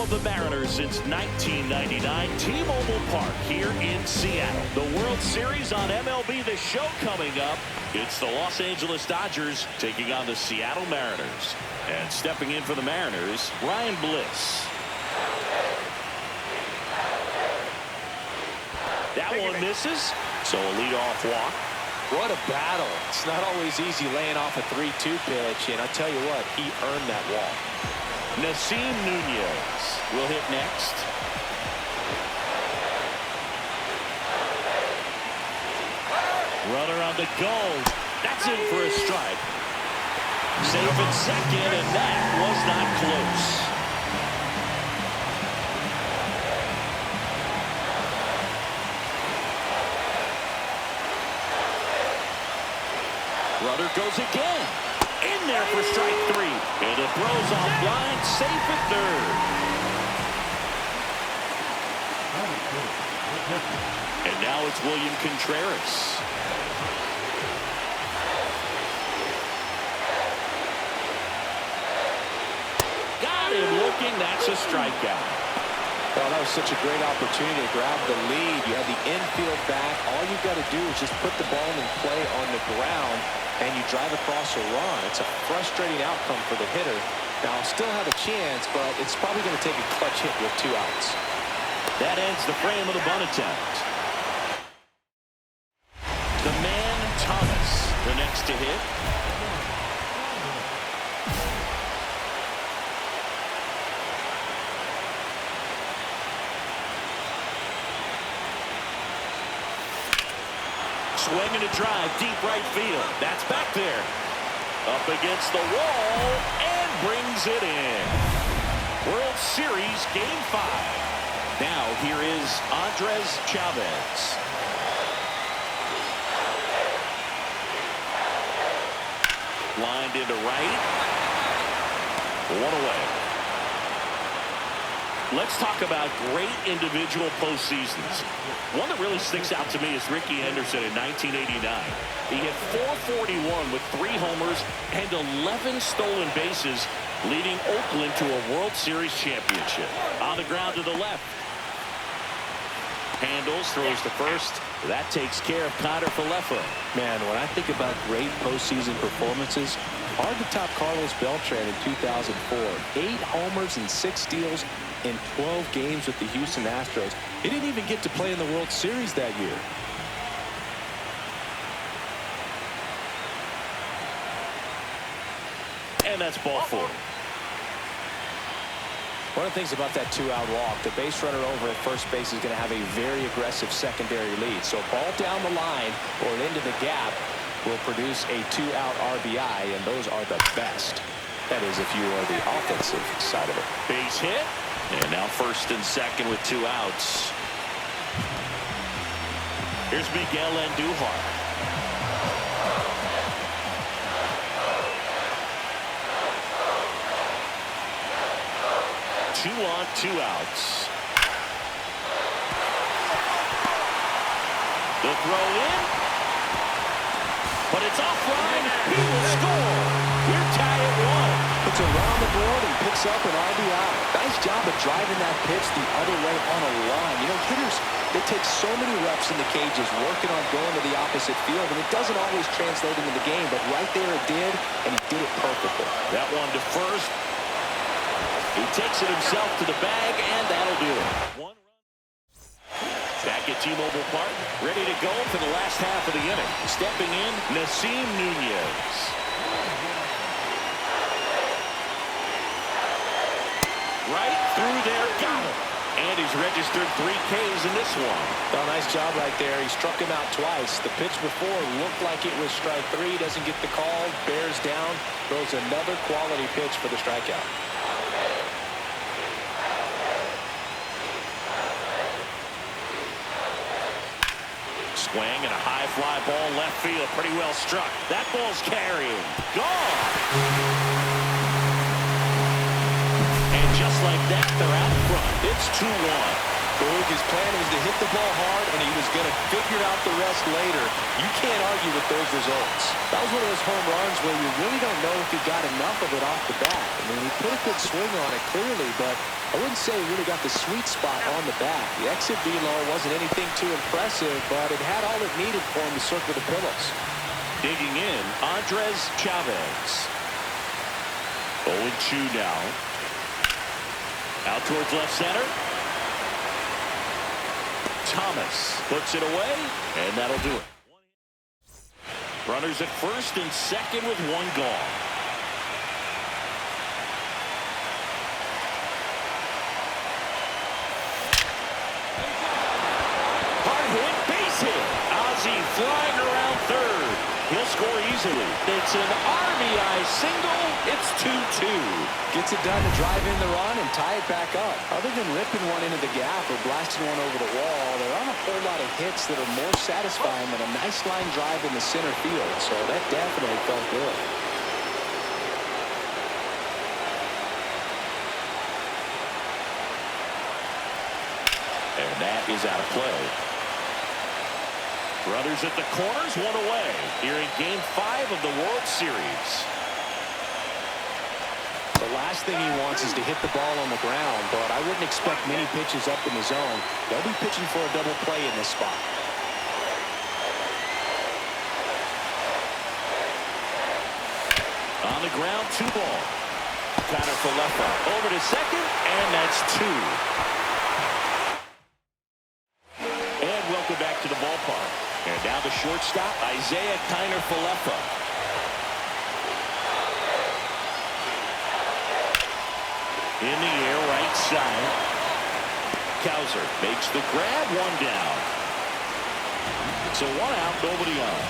of the Mariners since 1999, T-Mobile Park here in Seattle. The World Series on MLB The Show coming up. It's the Los Angeles Dodgers taking on the Seattle Mariners. And stepping in for the Mariners, Ryan Bliss. That one misses, so a leadoff walk. What a battle. It's not always easy laying off a 3-2 pitch, and I tell you what, he earned that walk. Nasim Nunez will hit next. Runner on the go. That's in for a strike. Safe at second, and that was not close. Runner goes again. In there for strike three. And the throw's offline, safe at third. And now it's William Contreras. Got him looking. That's a strikeout. Well, that was such a great opportunity to grab the lead. You had the infield back. All you've got to do is just put the ball in play on the ground, and you drive across a run. It's a frustrating outcome for the hitter. Now, still have a chance, but it's probably going to take a clutch hit with 2 outs. That ends the frame of the bunt attempt. The man, Thomas, the next to hit. Swing and a drive, deep right field. That's back there. Up against the wall and brings it in. World Series Game 5. Now here is Andres Chavez. Lined into right. 1 away. Let's talk about great individual postseasons. One that really sticks out to me is Ricky Henderson in 1989. He hit .441 with 3 homers and 11 stolen bases, leading Oakland to a World Series championship. On the ground to the left. Handles, throws to first. That takes care of Connor Falefa. Man, when I think about great postseason performances, hard to top Carlos Beltran in 2004. 8 homers and 6 steals in 12 games with the Houston Astros. He didn't even get to play in the World Series that year. And that's ball 4. One of the things about that 2-out walk, the base runner over at first base is going to have a very aggressive secondary lead. So a ball down the line or into the gap will produce a 2-out RBI, and those are the best. That is, if you are the offensive side of it. Base hit. And now first and second with 2 outs. Here's Miguel Andujar. Two on, 2 outs. The throw in. But it's offline. He will score. We're tied at 1. Puts a run on the board and picks up an RBI. Nice job of driving that pitch the other way on a line. You know, hitters, they take so many reps in the cages working on going to the opposite field, and it doesn't always translate into the game, but right there it did, and he did it perfectly. That one to first. He takes it himself to the bag, and that'll do it. 1 run. Back at T-Mobile Park, ready to go for the last half of the inning. Stepping in, Nasim Nunez. Right through there, got him. And he's registered 3 Ks in this one. Well, nice job right there. He struck him out twice. The pitch before looked like it was strike 3. Doesn't get the call. Bears down. Throws another quality pitch for the strikeout. Swing and a high fly ball left field. Pretty well struck. That ball's carrying. Gone. And just like that, they're out front. It's 2-1. His plan was to hit the ball hard, and he was going to figure figured out the rest later. You can't argue with those results. That was one of those home runs where you really don't know if he got enough of it off the bat. I mean, he put a good swing on it clearly, but I wouldn't say he really got the sweet spot on the bat. The exit velo wasn't anything too impressive, but it had all it needed for him to circle the pillows. Digging in, Andres Chavez. 0-2 now. Out towards left center. Thomas puts it away, and that'll do it. Runners at first and second with one gone. Hard hit, base hit. Ozzie flying around third. He'll score easily. It's an RBI single. It's 2-2. Gets it done to drive in the run and tie it back up. Other than ripping one into the gap or blasting one over the wall, there aren't a whole lot of hits that are more satisfying than a nice line drive in the center field. So that definitely felt good. And that is out of play. Runners at the corners, one away. Here in Game 5 of the World Series. The last thing he wants is to hit the ball on the ground, but I wouldn't expect many pitches up in the zone. They'll be pitching for a double play in this spot. On the ground, 2 ball. Connor Falefa over to second, and that's 2. And welcome back to the ballpark. And now the shortstop, Isaiah Kiner Falefa. In the air, right side. Cowser makes the grab, 1 down. So 1 out, nobody on.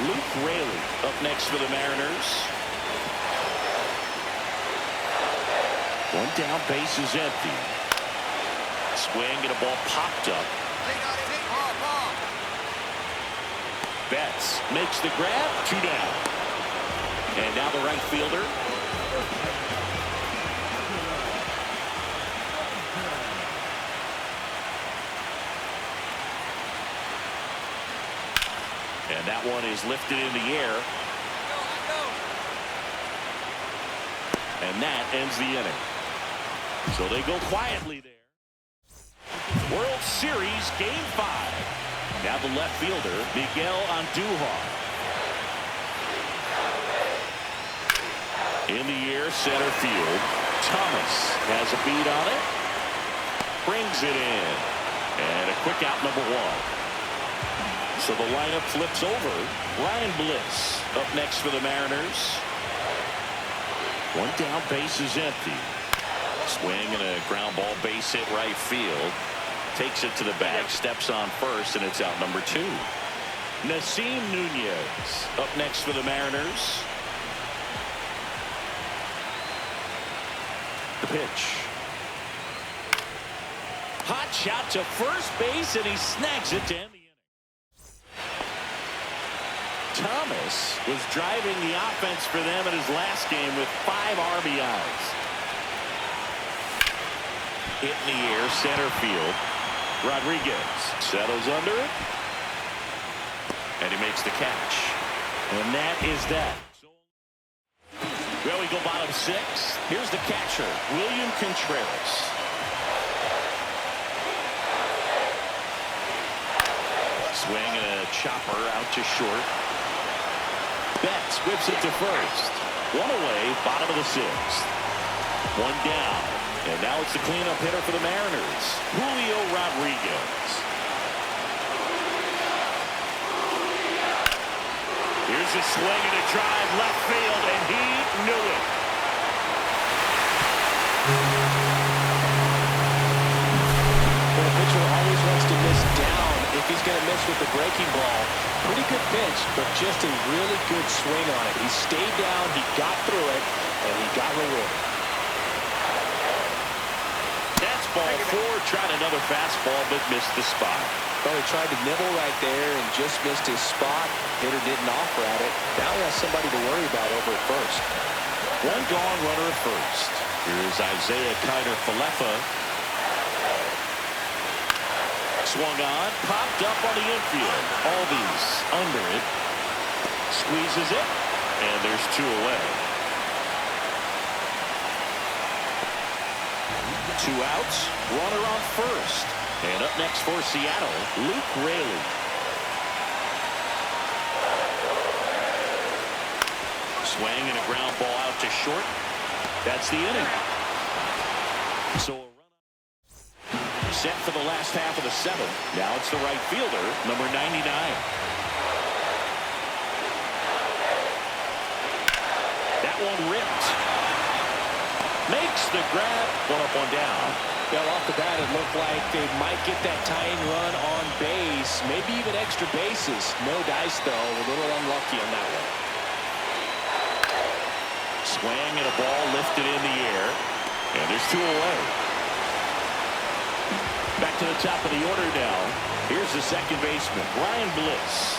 Luke Raley up next for the Mariners. 1 down, base is empty. Swing and a ball popped up. Betts makes the grab, 2 down. And now the right fielder. And that one is lifted in the air. And that ends the inning. So they go quietly there. World Series Game 5. Now the left fielder, Miguel Andujar. In the air, center field. Thomas has a beat on it. Brings it in. And a quick out, number 1. So the lineup flips over. Ryan Bliss up next for the Mariners. 1 down, base is empty. Swing and a ground ball base hit right field. Takes it to the bag, steps on first, and it's out number 2. Nasim Nunez up next for the Mariners. The pitch. Hot shot to first base, and he snags it to end the inning. Thomas was driving the offense for them in his last game with 5 RBIs. Hit in the air, center field. Rodriguez settles under it, and he makes the catch. And that is that. Well, we go bottom 6. Here's the catcher, William Contreras. Swing and a chopper out to short. Betts whips it to first. 1 away, bottom of the 6th. 1 down. And now it's the cleanup hitter for the Mariners, Julio Rodriguez. Here's a swing and a drive left field, and he knew it. Well, the pitcher always wants to miss down if he's going to miss with the breaking ball. Pretty good pitch, but just a really good swing on it. He stayed down, he got through it, and he got rewarded. Ball 4, tried another fastball, but missed the spot. Well, he tried to nibble right there and just missed his spot. Hitter didn't offer at it. Now he has somebody to worry about over at first. 1 gone, runner at first. Here's Isaiah Kiner Falefa. Swung on, popped up on the infield. Albies under it. Squeezes it, and there's 2 away. 2 outs, runner on first. And up next for Seattle, Luke Raley. Swing and a ground ball out to short. That's the inning. So a run set for the last half of the 7th. Now it's the right fielder, number 99. That one ripped. Makes the grab. 1 up, 1 down. Well, off the bat, it looked like they might get that tying run on base, maybe even extra bases. No dice, though. A little unlucky on that one. Swing and a ball lifted in the air. And there's 2 away. Back to the top of the order now. Here's the second baseman, Ryan Bliss.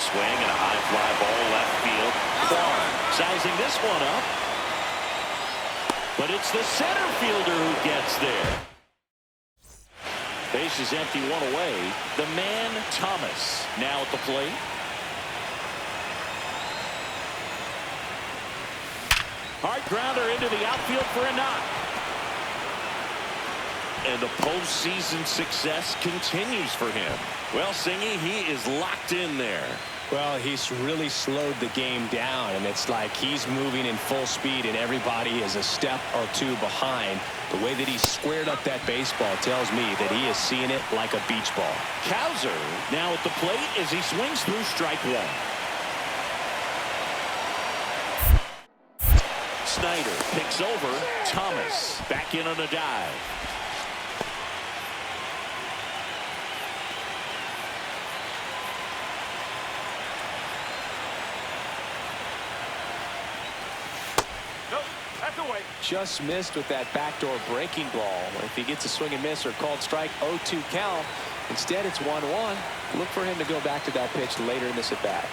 Swing and a high fly ball left field. Kwan sizing this one up. But it's the center fielder who gets there. Base is empty, 1 away. The man, Thomas, now at the plate. Hard grounder into the outfield for a knock. And the postseason success continues for him. Well, Singy, he is locked in there. Well, he's really slowed the game down, and it's like he's moving in full speed, and everybody is a step or 2 behind. The way that he squared up that baseball tells me that he is seeing it like a beach ball. Cowser now at the plate as he swings through strike 1. Snyder picks over Thomas. Back in on a dive. Just missed with that backdoor breaking ball. If he gets a swing and miss or called strike, 0-2 count. Instead, it's 1-1. Look for him to go back to that pitch later in this at bat.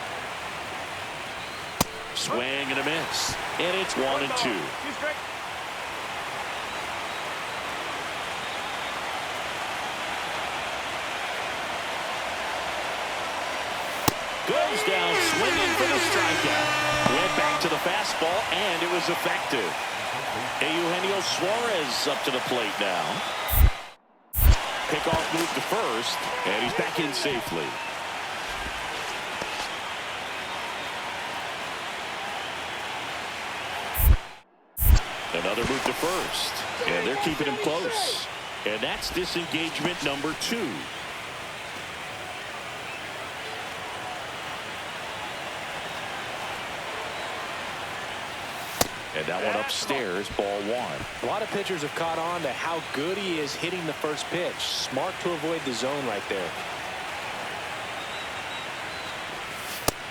Swing and a miss. And it's 1-2. Goes down swinging for the strikeout. Went back to the fastball, and it was effective. Eugenio Suarez up to the plate now. Pickoff move to first, and he's back in safely. Another move to first, and they're keeping him close. And that's disengagement number 2. And that one upstairs, ball 1. A lot of pitchers have caught on to how good he is hitting the first pitch. Smart to avoid the zone right there.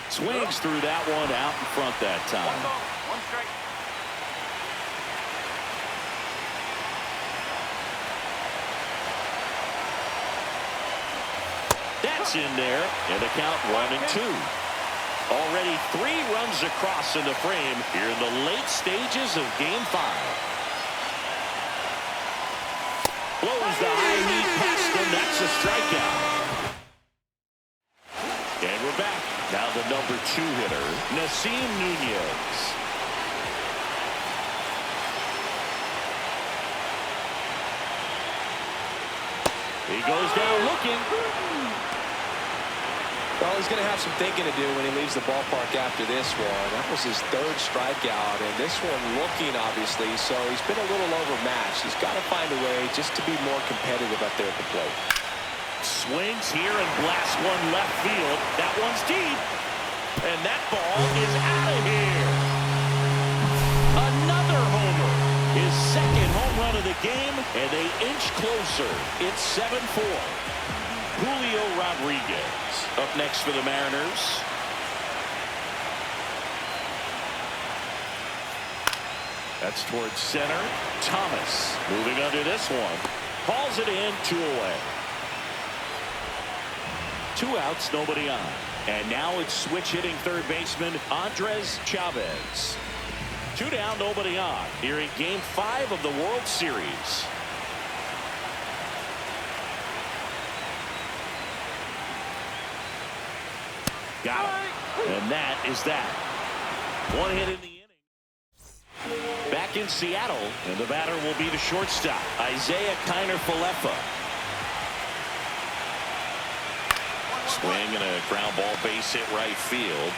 Swings through that one out in front that time. 1 strike. That's in there, and the count 1-2. Already 3 runs across in the frame here in the late stages of Game 5. Blows the high heat past him. That's a strikeout. And we're back. Now the number 2 hitter, Nasim Nunez. He goes down looking. Well, he's going to have some thinking to do when he leaves the ballpark after this one. That was his 3rd strikeout, and this one looking, obviously, so he's been a little overmatched. He's got to find a way just to be more competitive up there at the plate. Swings here and blasts one left field. That one's deep, and that ball is out of here. Another homer. His 2nd home run of the game, and they inch closer. It's 7-4. Julio Rodriguez up next for the Mariners. That's towards center. Thomas moving under this one. Hauls it in, 2 away. 2 outs, nobody on. And now it's switch hitting third baseman Andres Chavez. 2 down, nobody on. Here in Game 5 of the World Series. Got him. And that is that. 1 hit in the inning. Back in Seattle, and the batter will be the shortstop, Isaiah Kiner-Falefa. Swing and a ground ball base hit right field.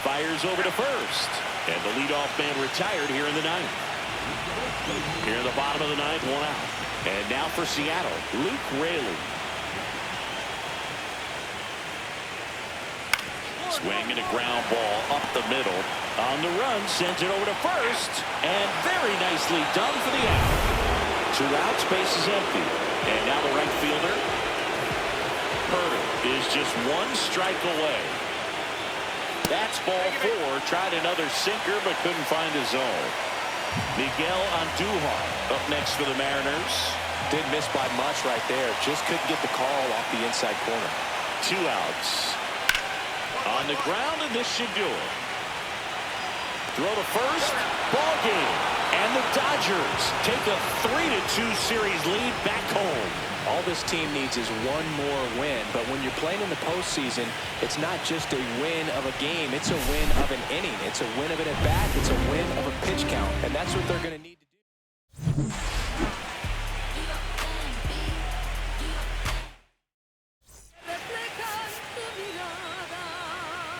Fires over to first. And the leadoff man retired here in the ninth. Here in the bottom of the ninth, 1 out. And now for Seattle, Luke Raley. Swing and a ground ball up the middle. On the run, sends it over to first. And very nicely done for the out. 2 outs, base is empty. And now the right fielder, Herter, is just 1 strike away. That's ball 4. Tried another sinker, but couldn't find a zone. Miguel Andujar up next for the Mariners. Didn't miss by much right there. Just couldn't get the call off the inside corner. 2 outs. On the ground, and this should do it. Throw to first. Ball game. And the Dodgers take a 3-2 series lead back home. All this team needs is 1 more win. But when you're playing in the postseason, it's not just a win of a game. It's a win of an inning. It's a win of an at-bat. It's a win of a pitch count. And that's what they're going to need to do.